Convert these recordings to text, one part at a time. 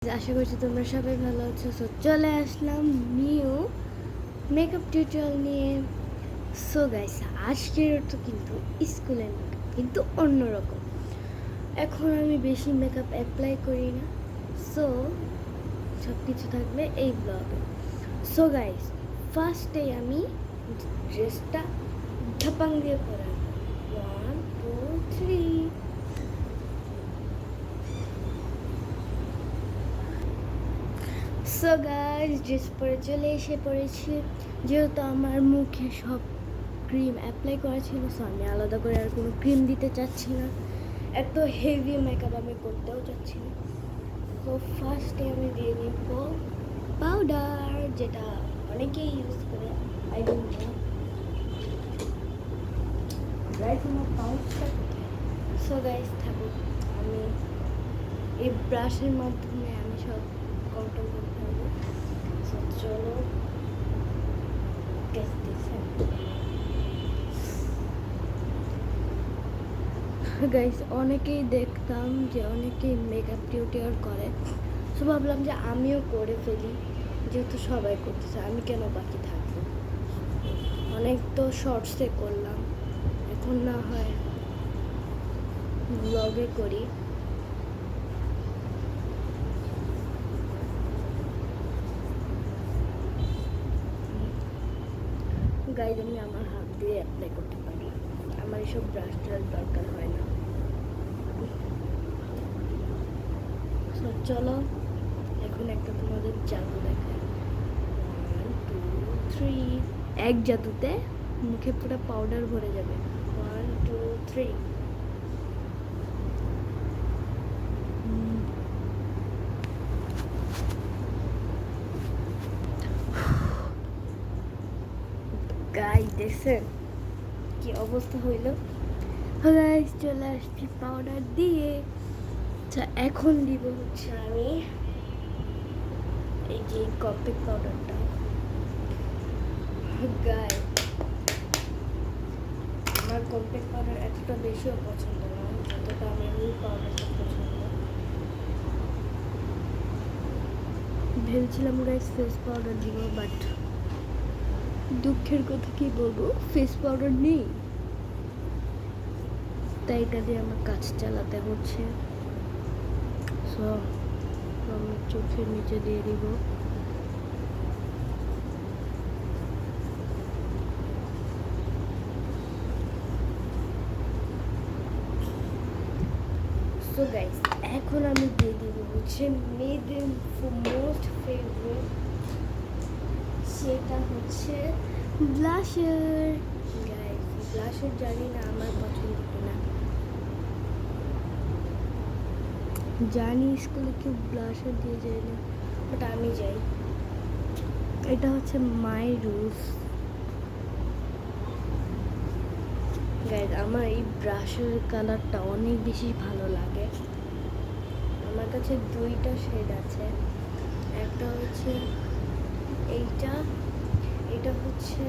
আশা করছি তোমরা সবাই ভালো আছো। সো চলে আসলাম নিউ মেকআপ টিউটোরিয়াল নিয়ে। সো গাইস, আজকের তো কিন্তু স্কুলের মেকআপ কিন্তু অন্যরকম। এখন আমি বেশি মেকআপ অ্যাপ্লাই করি না, সো সব কিছু থাকবে এই ব্লগে। সো গাইস, ফার্স্টে আমি ড্রেসটা ধাপাং দিয়ে পরাবো। 1 2 3। সো গাইস, ড্রেস পরে চলে এসে পড়েছি। যেহেতু আমার মুখে সব ক্রিম অ্যাপ্লাই করা ছিল, সো আমি আলাদা করে আর কোনো ক্রিম দিতে চাচ্ছি না। এত হেভি মেকআপ আমি করতেও চাচ্ছি না। তো ফার্স্টে আমি দিয়ে নিব পাউডার, যেটা অনেকেই ইউজ করে। আই ডোন্ট নো গাইস, আমার পাউডারটা কোথায়। সো গাইস থাকুক, আমি এই ব্রাশের মাধ্যমে আমি সব কন্ট্রোল করতে হবে। সো চলো গাইস, অনেকেই দেখতাম যে অনেকেই মেকআপ টিউটোরিয়াল করে, সো ভাবলাম যে আমিও করে ফেলি। যেহেতু সবাই করতেছে, আমি কেন বাকি থাকবো। অনেক তো শর্টসে করলাম, এখন না হয় ব্লগে করি। গাইজ, আমি আমার হাত দিয়ে অ্যাপ্লাই করতে পারি, আমার এসব ব্রাশ ট্রাশ দরকার হয় না। চলো এখন একটা তোমাদের জাদু দেখায়। 1 2 3। এক জাদুতে মুখে পুরো পাউডার ভরে যাবে। 1 2 3। গাইস দেখছেন কি অবস্থা হইল। গাইস চলে আসছি পাউডার দিয়ে। আচ্ছা, এখন দিব হচ্ছে আমি এই যে কম্প্যাক্ট পাউডারটা। গাইস, আমার কম্প্যাক্ট পাউডার এতটা বেশিও পছন্দ না যতটা আমার এই পাউডারটা পছন্দ। ভেবেছিলাম গাইস ফেস পাউডার দিব, বাট দুঃখের কথা কি বলবো, ফেস পাউডার নেই, তাই এটা দিয়ে আমার কাজ চালাতে হচ্ছে। সো আমি চোখের নিচে দিয়ে দিব। সো গাইস, এখন আমি দিয়ে দিব হচ্ছে মেয়েদের মোস্ট ফেভারিট, সেটা হচ্ছে ব্লাশার। গাইস, ব্লাশার জানি না আমার পছন্দ কিনা, জানি স্কুলে কেউ ব্লাশার দিয়ে যায় না, বাট আমি যাই। এটা হচ্ছে মাই রুলস। গাইস, আমার এই ব্রাশের কালারটা অনেক বেশি ভালো লাগে। আমার কাছে দুইটা শেড আছে, একটা হচ্ছে এইটা, এটা হচ্ছে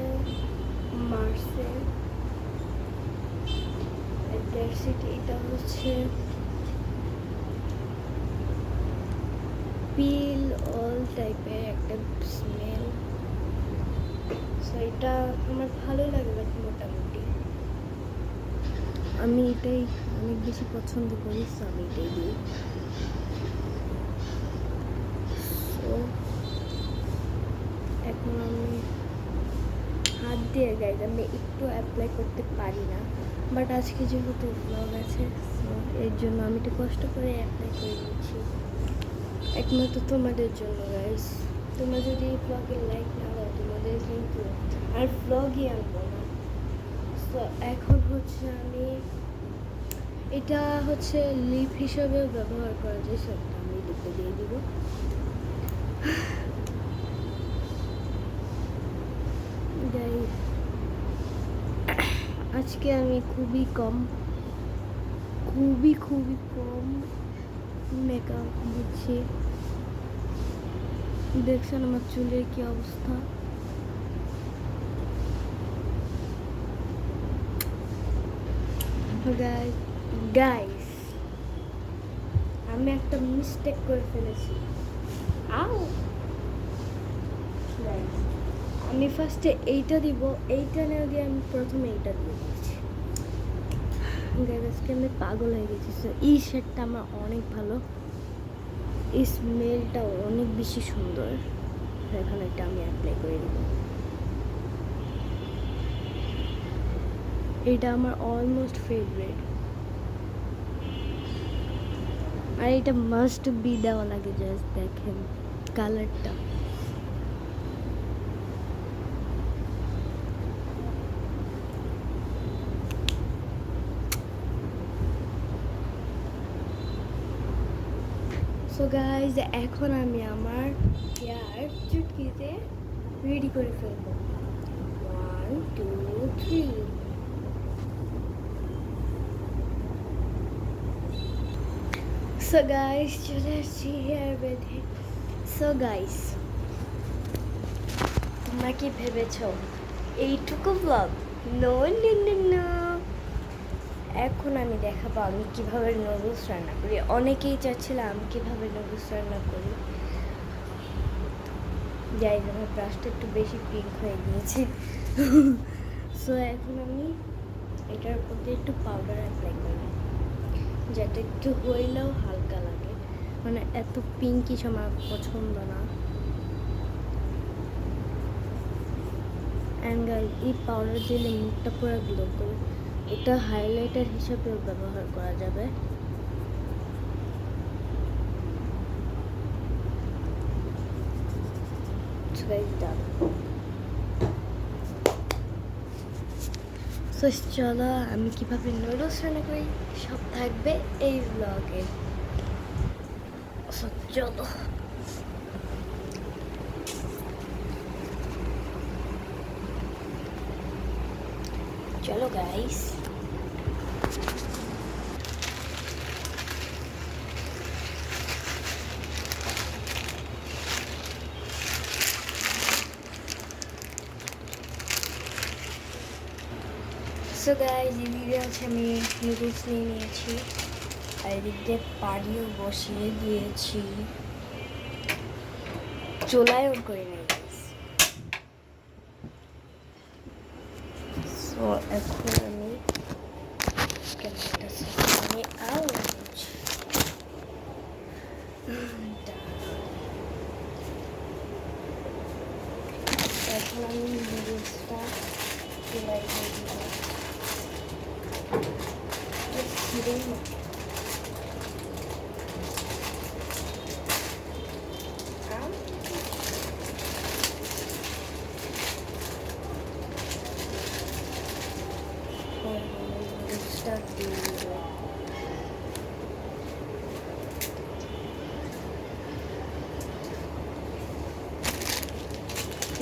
মার্সেল, এটা হচ্ছে পিল অল টাইপের একটা স্মেল। সো এটা আমার ভালো লাগে, বাট মোটামুটি আমি এটাই অনেক বেশি পছন্দ করি, সো আমি এটাই দিই। সো এখন আমি হাত দিয়ে গাইজ আমি একটু অ্যাপ্লাই করতে পারি না, বাট আজকে যেহেতু ব্লগ আছে, সো এর জন্য আমি একটু কষ্ট করে অ্যাপ্লাই করে দিচ্ছি, একমাত্র তোমাদের জন্য গাইজ। তোমরা যদি এই ব্লগে লাইক না দাও, তোমাদের কিন্তু আর ব্লগই আনবো না। সো এখন হচ্ছে আমি এটা হচ্ছে লিপ হিসাবেও ব্যবহার করা যায়, সেটা আমি লিপে দিয়ে দিব। আজকে আমি খুবই কম মেকআপ দিচ্ছি। দেখছেন আমার চুলের কি অবস্থা। গাইস, আমি একটা মিস্টেক করে ফেলেছি। আও আমি ফার্স্টে এইটা দিব, এইটা না দিয়ে আমি প্রথমে এইটা দিয়ে দিচ্ছি। আজকে আমি পাগল হয়ে গেছি। এই শেডটা আমার অনেক ভালো, এই স্মেলটা অনেক বেশি সুন্দর। এখন এটা আমি অ্যাপ্লাই করে দিব। এটা আমার অলমোস্ট ফেভারিট, আর এটা মাস্ট বি দেওয়া লাগে। জাস্ট দেখেন কালারটা। সো গাইজ, এখন আমি আমার হেয়ার চুটকিতে রেডি করে ফেলবো। 1 2 3। সো গাইজ, চলে আসছি হেয়ার বেঁধে। সো গাইজ, তোমরা কি ভেবেছো এইটুকু blog? No no no no. এখন আমি দেখাবো আমি কিভাবে নুডলস রান্না করি। অনেকেই চাচ্ছিল আমি কিভাবে নুডলস রান্না করি। যাই, আমার ব্রাশটা একটু বেশি পিঙ্ক হয়ে গিয়েছে। সো এখন আমি এটার মধ্যে একটু পাউডার অ্যাপ্লাই করি, যাতে একটু হইলেও হালকা লাগে। মানে এত পিঙ্কিশ আমার পছন্দ না। অ্যান্ড এই পাউডার দিলে মুখটা পুরো গ্লো করে। এটা হাইলাইটার হিসাবেও ব্যবহার করা যাবে। চলো আমি কিভাবে নুডলস রান্না করি সব থাকবে এই ব্লগে। চলো। চলো গাইস। সো গাইস, এদিকে হচ্ছে আমি নুডলস নিয়ে নিয়েছি, আর এদিক দিয়ে পানিও বসিয়ে দিয়েছি, চুলায় অন করে নিয়ে গেছি। সো এখন আমি ক্যামেরাটা সেখানে এখন আমি নুডলসটা চুলায় দিয়ে দিব।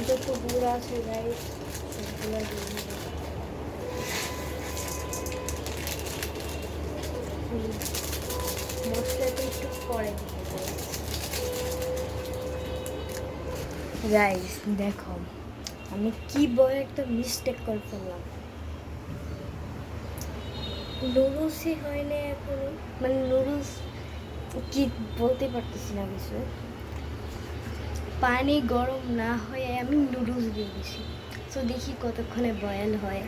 যত গুঁড়ো আছে গাইস সবগুলো দিয়ে দিব। মশলাটা একটু পরে দিব গাইস। দেখো আমি কি বড় একটা মিস্টেক করে ফেললাম। নুডলসই হয় না এখনো, মানে নুডলস কি বলতে পারতেছি না কিছু। পানি গরম না হয়ে আমি নুডলস দিয়ে দিছি। তো দেখি কতক্ষণে বয়েল হয়।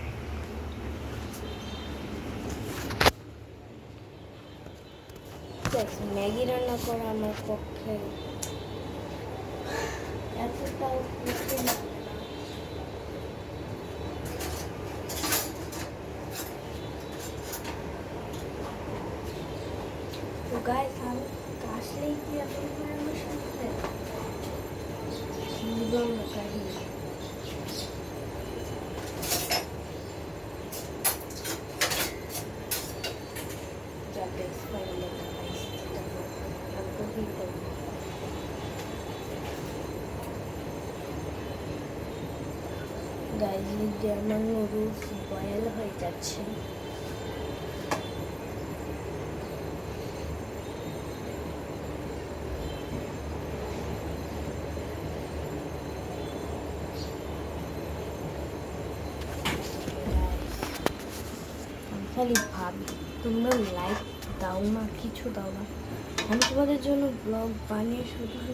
ম্যাগি রান্না করা আমার পক্ষে এতটাও কঠিন না। তো গাইস, আমি কাশলেই কি আপনি আমার সাথে জীবন কাহিনী। গাইস, আমার নুডলস বয়েল হয়ে যাচ্ছে। খালি ভাবি তোমরা লাইক দাও না, কিছু দাও না। আমি তোমাদের জন্য ব্লগ বানিয়ে শুধু শুধু